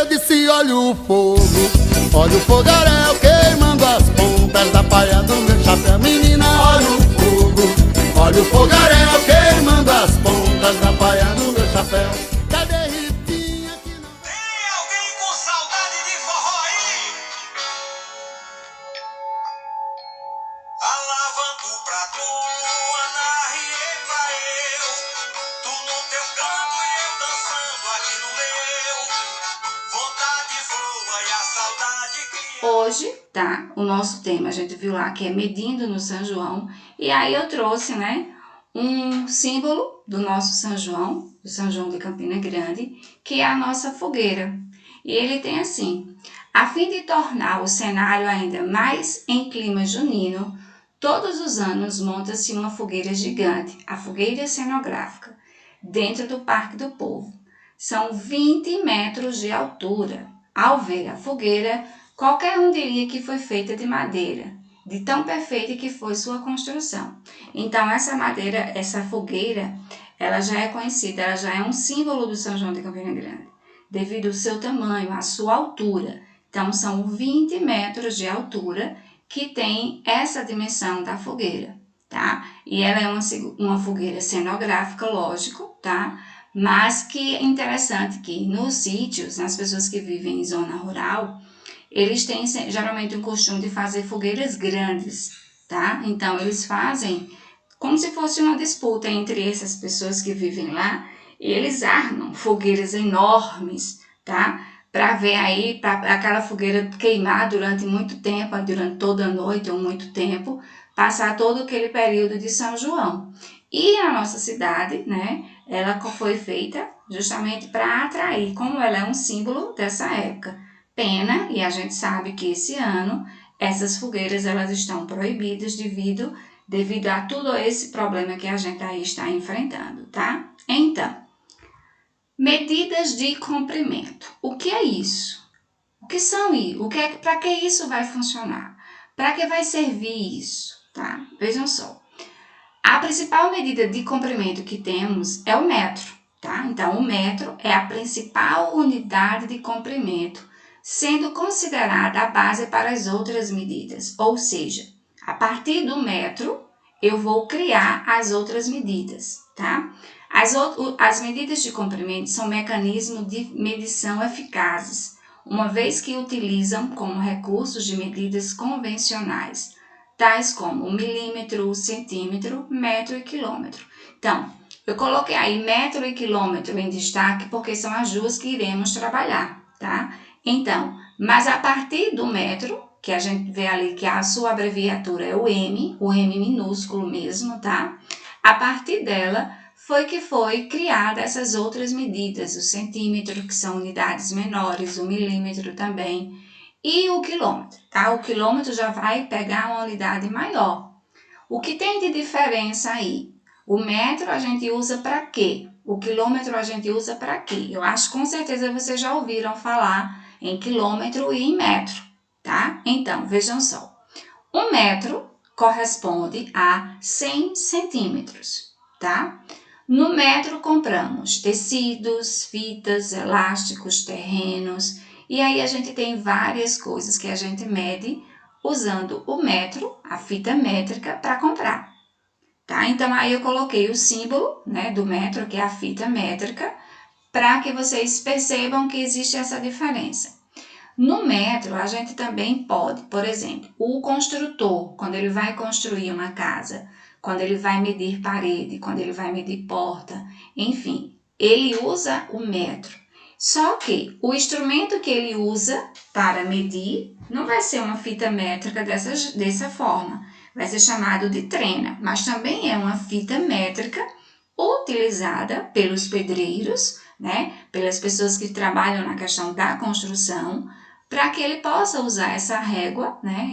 eu disse olha o fogaréu queimando as pontas da paia do meu chapéu. Menina, olha o fogo, olha o fogaréu queimando as pontas da paia do meu chapéu. Cadê Ritinha que não... Tem alguém com saudade de forró aí? Alavanco pra tu, Ana pra eu, tu no teu canto e eu dançando aqui no meu. Vontade voa e a saudade cria. Hoje, tá, o nosso tema, a gente viu lá que é medindo no São João, e aí eu trouxe, né, um símbolo do nosso São João, do São João de Campina Grande, que é a nossa fogueira. E ele tem assim: a fim de tornar o cenário ainda mais em clima junino, todos os anos monta-se uma fogueira gigante, a fogueira cenográfica, dentro do Parque do Povo. São 20 metros de altura. Ao ver a fogueira, qualquer um diria que foi feita de madeira, de tão perfeita que foi sua construção. Então, essa madeira, essa fogueira, ela já é conhecida, ela já é um símbolo do São João de Campina Grande, devido ao seu tamanho, à sua altura. Então, são 20 metros de altura que tem essa dimensão da fogueira, tá? E ela é uma fogueira cenográfica, lógico, tá? Mas que é interessante que nos sítios, nas pessoas que vivem em zona rural, eles têm geralmente um costume de fazer fogueiras grandes, tá? Então, eles fazem como se fosse uma disputa entre essas pessoas que vivem lá, e eles armam fogueiras enormes, tá? Para ver aí, para aquela fogueira queimar durante muito tempo, durante toda a noite ou muito tempo, passar todo aquele período de São João. E a nossa cidade, né, ela foi feita justamente para atrair, como ela é um símbolo dessa época. Pena, e a gente sabe que esse ano essas fogueiras elas estão proibidas devido a todo esse problema que a gente aí está enfrentando, tá? Então, medidas de comprimento. O que é isso? O que são isso? Para que isso vai funcionar? Para que vai servir isso, tá? Vejam só. A principal medida de comprimento que temos é o metro, tá? Então, o metro é a principal unidade de comprimento, sendo considerada a base para as outras medidas. Ou seja, a partir do metro, eu vou criar as outras medidas, tá? As medidas de comprimento são mecanismos de medição eficazes, uma vez que utilizam como recursos de medidas convencionais, tais como o milímetro, o centímetro, metro e quilômetro. Então, eu coloquei aí metro e quilômetro em destaque porque são as duas que iremos trabalhar, tá? Então, mas a partir do metro, que a gente vê ali que a sua abreviatura é o M minúsculo mesmo, tá? A partir dela foi criada essas outras medidas, o centímetro, que são unidades menores, o milímetro também, e o quilômetro, tá? O quilômetro já vai pegar uma unidade maior. O que tem de diferença aí? O metro a gente usa para quê? O quilômetro a gente usa para quê? Eu acho que com certeza vocês já ouviram falar em quilômetro e em metro, tá? Então, vejam só. Um metro corresponde a 100 centímetros, tá? No metro compramos tecidos, fitas, elásticos, terrenos, e aí a gente tem várias coisas que a gente mede usando o metro, a fita métrica, para comprar, tá? Então, aí eu coloquei o símbolo, né, do metro, que é a fita métrica, para que vocês percebam que existe essa diferença. No metro, a gente também pode, por exemplo, o construtor, quando ele vai construir uma casa, quando ele vai medir parede, quando ele vai medir porta, enfim, ele usa o metro. Só que o instrumento que ele usa para medir não vai ser uma fita métrica dessa forma, vai ser chamado de trena, mas também é uma fita métrica utilizada pelos pedreiros, né, pelas pessoas que trabalham na questão da construção, para que ele possa usar essa régua, né,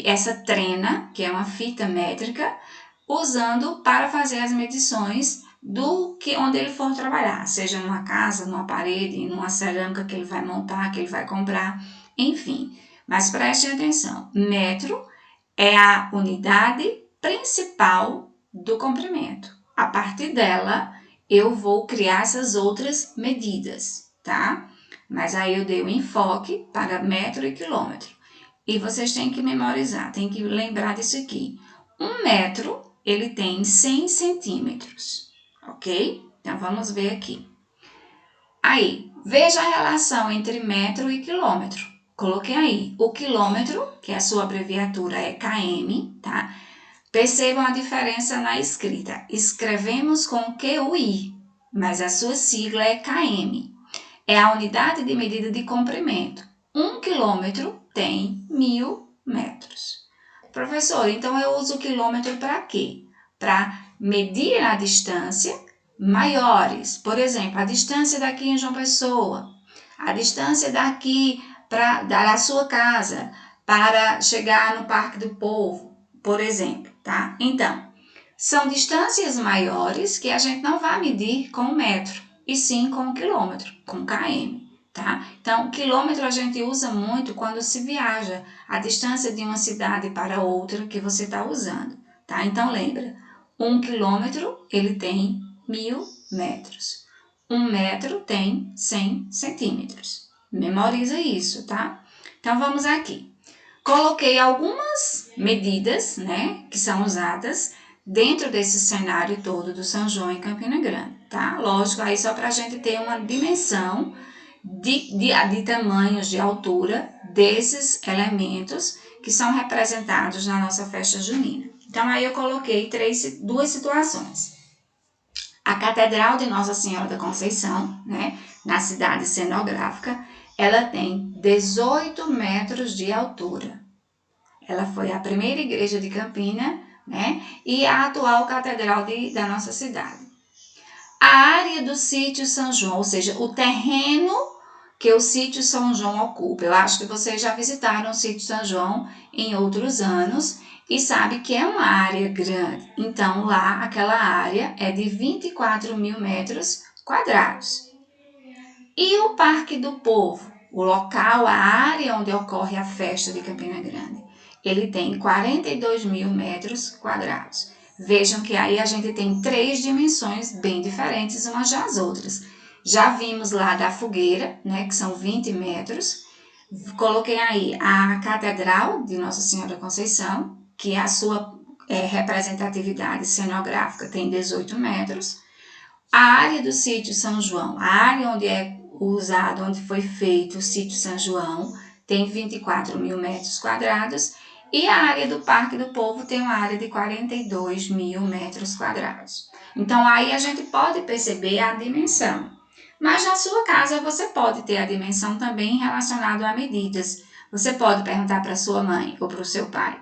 essa trena, que é uma fita métrica, usando para fazer as medições onde ele for trabalhar, seja numa casa, numa parede, numa cerâmica que ele vai montar, que ele vai comprar, enfim. Mas prestem atenção, metro é a unidade principal do comprimento. A partir dela, eu vou criar essas outras medidas, tá? mas aí eu dei o enfoque para metro e quilômetro. E vocês têm que memorizar, têm que lembrar disso aqui. 1 metro, ele tem 100 centímetros, ok? Então, vamos ver aqui. Aí, veja a relação entre metro e quilômetro. Coloquei aí o quilômetro, que a sua abreviatura é km, tá? Percebam a diferença na escrita. Escrevemos com QI, mas a sua sigla é km. É a unidade de medida de comprimento. 1 quilômetro tem 1000 metros. Professor, então eu uso o quilômetro para quê? Para medir a distância maiores. Por exemplo, a distância daqui em João Pessoa, a distância daqui da sua casa para chegar no Parque do Povo, por exemplo, tá? Então, são distâncias maiores que a gente não vai medir com o metro, e sim com o quilômetro, com km, tá? Então, quilômetro a gente usa muito quando se viaja, a distância de uma cidade para outra que você está usando, tá? Então, lembra, 1 quilômetro, ele tem 1000 metros. 1 metro tem 100 centímetros. Memoriza isso, tá? Então, vamos aqui. Coloquei algumas medidas, né, que são usadas dentro desse cenário todo do São João em Campina Grande, tá? Lógico, aí só para a gente ter uma dimensão de tamanhos, de altura desses elementos que são representados na nossa festa junina. Então, aí eu coloquei duas situações. A Catedral de Nossa Senhora da Conceição, né, na cidade cenográfica, ela tem 18 metros de altura. Ela foi a primeira igreja de Campina, né, e a atual catedral da nossa cidade. A área do sítio São João, ou seja, o terreno que o sítio São João ocupa. Eu acho que vocês já visitaram o sítio São João em outros anos e sabe que é uma área grande. Então, lá, aquela área é de 24.000 metros quadrados. E o Parque do Povo, o local, a área onde ocorre a festa de Campina Grande, ele tem 42.000 metros quadrados. Vejam que aí a gente tem 3 dimensões bem diferentes umas das outras. Já vimos lá da fogueira, né, que são 20 metros. Coloquei aí a Catedral de Nossa Senhora da Conceição, que a sua representatividade cenográfica tem 18 metros. A área do sítio São João, a área onde é usado, onde foi feito o sítio São João, tem 24.000 metros quadrados. E a área do Parque do Povo tem uma área de 42.000 metros quadrados. Então, aí a gente pode perceber a dimensão. Mas na sua casa você pode ter a dimensão também relacionada a medidas. Você pode perguntar para sua mãe ou para o seu pai.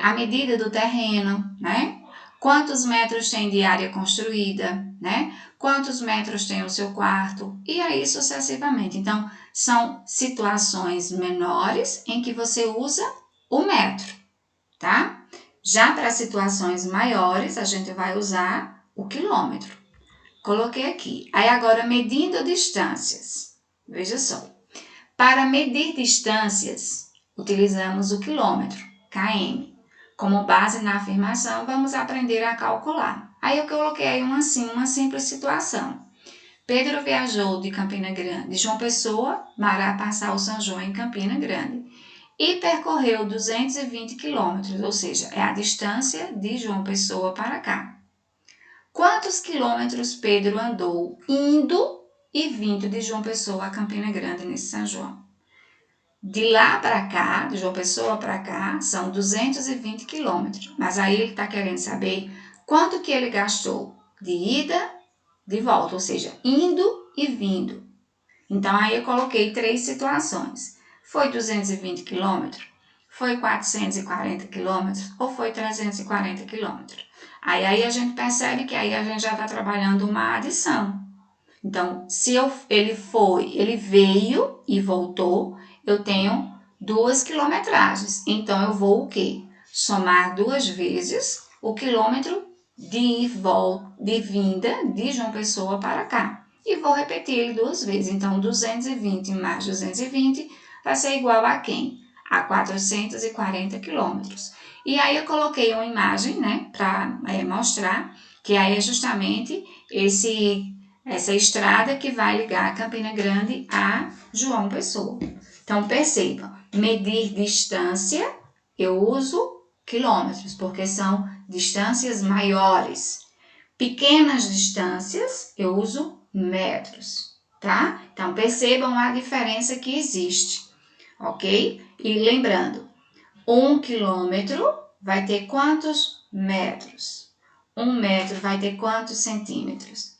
A medida do terreno, né? Quantos metros tem de área construída, né? Quantos metros tem o seu quarto? E aí sucessivamente. Então, são situações menores em que você usa o metro, tá? Já para situações maiores, a gente vai usar o quilômetro. Coloquei aqui. Aí agora, medindo distâncias. Veja só. Para medir distâncias, utilizamos o quilômetro, km. Como base na afirmação, vamos aprender a calcular. Aí eu coloquei aí uma simples situação. Pedro viajou de Campina Grande, de João Pessoa, para passar o São João em Campina Grande. E percorreu 220 quilômetros, ou seja, é a distância de João Pessoa para cá. Quantos quilômetros Pedro andou indo e vindo de João Pessoa a Campina Grande nesse São João? De lá para cá, de João Pessoa para cá, são 220 quilômetros. Mas aí ele está querendo saber quanto que ele gastou de ida, de volta, ou seja, indo e vindo. Então, aí eu coloquei 3 situações. Foi 220 quilômetros? Foi 440 quilômetros? Ou foi 340 quilômetros? Aí a gente percebe que aí a gente já está trabalhando uma adição. Então, se ele veio e voltou, eu tenho 2 quilometragens. Então, eu vou o quê? Somar 2 vezes o quilômetro de vinda de João Pessoa para cá. E vou repetir ele 2 vezes. Então, 220 mais 220 vai ser igual a quem? A 440 quilômetros. E aí eu coloquei uma imagem, né, para mostrar que aí é justamente essa estrada que vai ligar Campina Grande a João Pessoa. Então, perceba, medir distância, eu uso quilômetros, porque são distâncias maiores. Pequenas distâncias, eu uso metros, tá? Então, percebam a diferença que existe, ok? E lembrando, 1 quilômetro vai ter quantos metros? 1 metro vai ter quantos centímetros?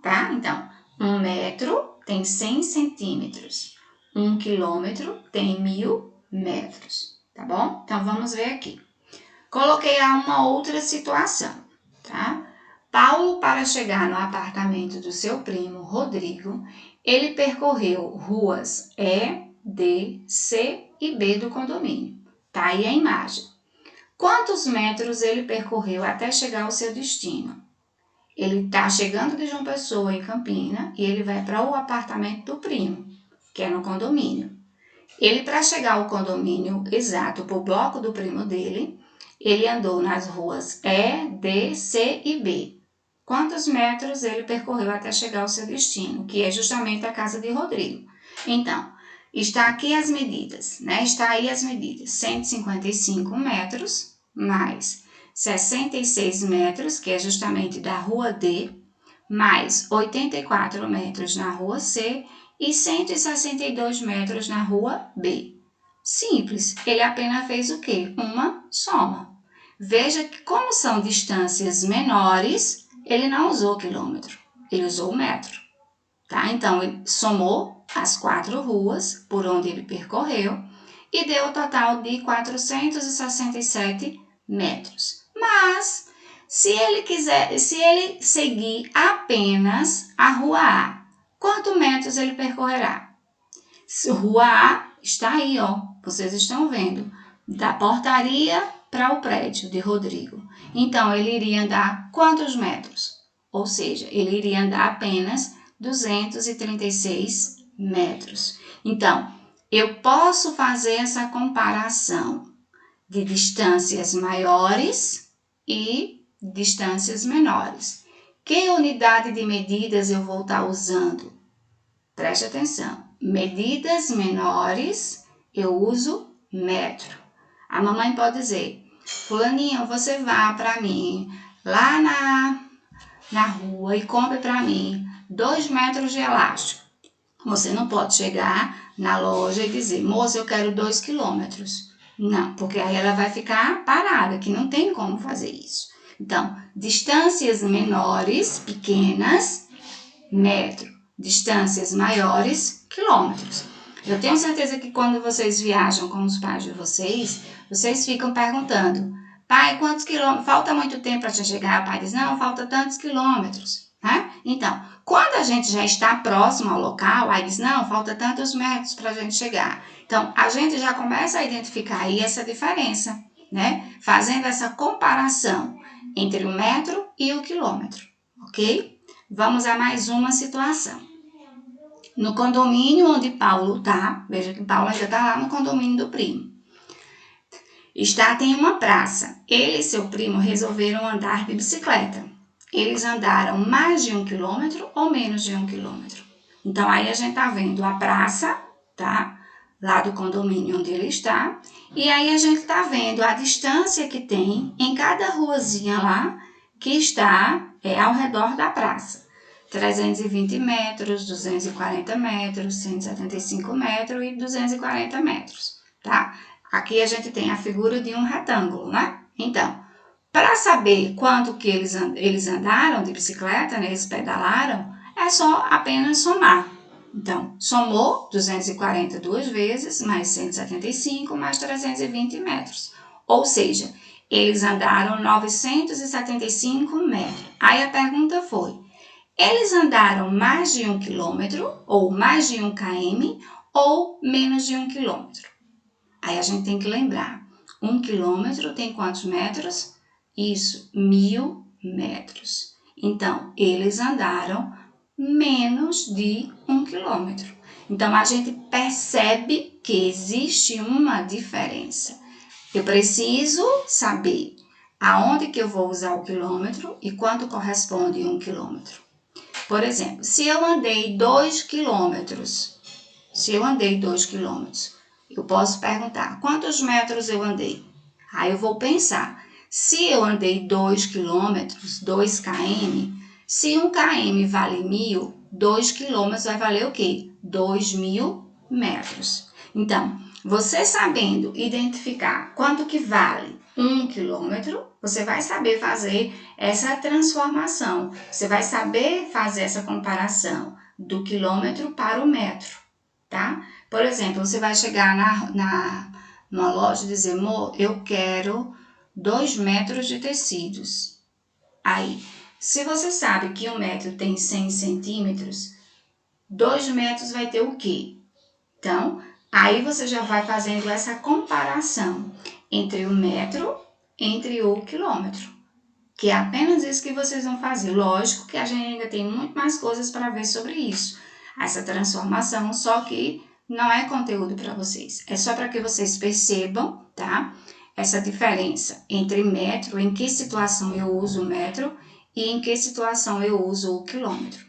Tá? Então, 1 metro tem 100 centímetros. 1 quilômetro tem 1000 metros, tá bom? Então, vamos ver aqui. Coloquei lá uma outra situação, tá? Paulo, para chegar no apartamento do seu primo Rodrigo, ele percorreu ruas E, D, C e B do condomínio. Tá aí a imagem. Quantos metros ele percorreu até chegar ao seu destino? Ele está chegando de João Pessoa, em Campina, e ele vai para o apartamento do primo, que é no condomínio. Ele, para chegar ao condomínio exato, para o bloco do primo dele, ele andou nas ruas E, D, C e B. Quantos metros ele percorreu até chegar ao seu destino, que é justamente a casa de Rodrigo? Então, está aqui as medidas, né? Está aí as medidas, 155 metros mais 66 metros, que é justamente da rua D, mais 84 metros na rua C e 162 metros na rua B. Simples, ele apenas fez o quê? Uma soma. Veja que como são distâncias menores, ele não usou quilômetro, ele usou metro. Tá? Então, ele somou as 4 ruas por onde ele percorreu e deu o total de 467 metros. Mas, se ele seguir apenas a rua A, quantos metros ele percorrerá? Rua A está aí, ó, vocês estão vendo, da portaria para o prédio de Rodrigo. Então, ele iria andar quantos metros? Ou seja, ele iria andar apenas 236 metros. Então, eu posso fazer essa comparação de distâncias maiores e distâncias menores. Que unidade de medidas eu vou estar usando? Preste atenção. Medidas menores, eu uso metro. A mamãe pode dizer, fulaninho, você vá para mim lá na rua e compre para mim 2 metros de elástico. Você não pode chegar na loja e dizer, moça, eu quero 2 quilômetros. Não, porque aí ela vai ficar parada, que não tem como fazer isso. Então, distâncias menores, pequenas, metro. Distâncias maiores, quilômetros. Eu tenho certeza que quando vocês viajam com os pais de vocês ficam perguntando, pai, quantos quilômetros? Falta muito tempo para chegar? O pai diz, não, falta tantos quilômetros. Né? Então, quando a gente já está próximo ao local, aí diz, não, falta tantos metros para a gente chegar. Então, a gente já começa a identificar aí essa diferença, né? Fazendo essa comparação entre o metro e o quilômetro, ok? Vamos a mais uma situação. No condomínio onde Paulo está, veja que Paulo ainda está lá no condomínio do primo. Tem uma praça. Ele e seu primo resolveram andar de bicicleta. Eles andaram mais de 1 quilômetro ou menos de 1 quilômetro. Então, aí a gente está vendo a praça, tá? Lá do condomínio onde ele está. E aí a gente está vendo a distância que tem em cada ruazinha lá que está ao redor da praça. 320 metros, 240 metros, 175 metros e 240 metros, tá? Aqui a gente tem a figura de um retângulo, né? Então, para saber quanto que eles andaram de bicicleta, né, eles pedalaram, é só apenas somar. Então, somou 240 duas vezes, mais 175, mais 320 metros. Ou seja, eles andaram 975 metros. Aí a pergunta foi, eles andaram mais de 1 quilômetro, ou mais de 1 km, ou menos de 1 quilômetro? Aí a gente tem que lembrar, 1 quilômetro tem quantos metros? Isso, 1000 metros. Então, eles andaram menos de 1 quilômetro. Então, a gente percebe que existe uma diferença. Eu preciso saber aonde que eu vou usar o quilômetro e quanto corresponde 1 quilômetro. Por exemplo, se eu andei 2 quilômetros, eu posso perguntar quantos metros eu andei? Aí eu vou pensar, se eu andei 2 quilômetros, 2 km, se 1 km vale 1.000, 2 quilômetros vai valer o quê? 2.000 metros. Então, você sabendo identificar quanto que vale 1 quilômetro, você vai saber fazer essa transformação, você vai saber fazer essa comparação do quilômetro para o metro, tá? Por exemplo, você vai chegar numa loja e dizer, amor, eu quero 2 metros de tecidos. Aí, se você sabe que 1 metro tem 100 centímetros, 2 metros vai ter o quê? Então, aí você já vai fazendo essa comparação entre o metro, entre o quilômetro, que é apenas isso que vocês vão fazer. Lógico que a gente ainda tem muito mais coisas para ver sobre isso, essa transformação, só que não é conteúdo para vocês, é só para que vocês percebam, tá? Essa diferença entre metro, em que situação eu uso o metro e em que situação eu uso o quilômetro.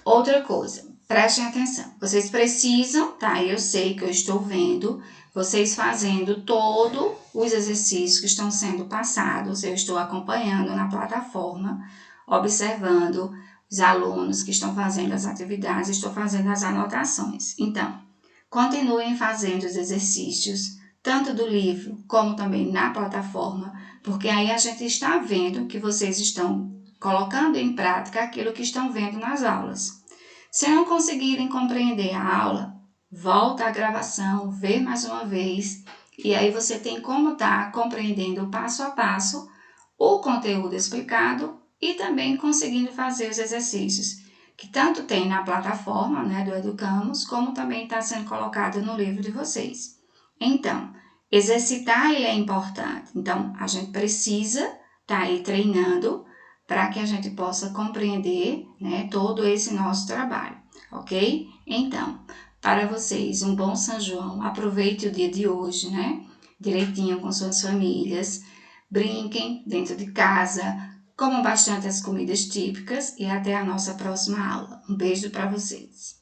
Outra coisa, prestem atenção, vocês precisam, tá? Eu sei que eu estou vendo vocês fazendo todos os exercícios que estão sendo passados, eu estou acompanhando na plataforma, observando os alunos que estão fazendo as atividades, estou fazendo as anotações. Então, continuem fazendo os exercícios, tanto do livro como também na plataforma, porque aí a gente está vendo que vocês estão colocando em prática aquilo que estão vendo nas aulas. Se não conseguirem compreender a aula, volta à gravação, vê mais uma vez, e aí você tem como estar compreendendo passo a passo o conteúdo explicado e também conseguindo fazer os exercícios, que tanto tem na plataforma, né, do Educamos, como também está sendo colocado no livro de vocês. Então, exercitar ele é importante. Então, a gente precisa estar aí treinando para que a gente possa compreender, né, todo esse nosso trabalho, ok? Então, para vocês, um bom São João, aproveite o dia de hoje, né, direitinho com suas famílias, brinquem dentro de casa, comam bastante as comidas típicas e até a nossa próxima aula. Um beijo para vocês!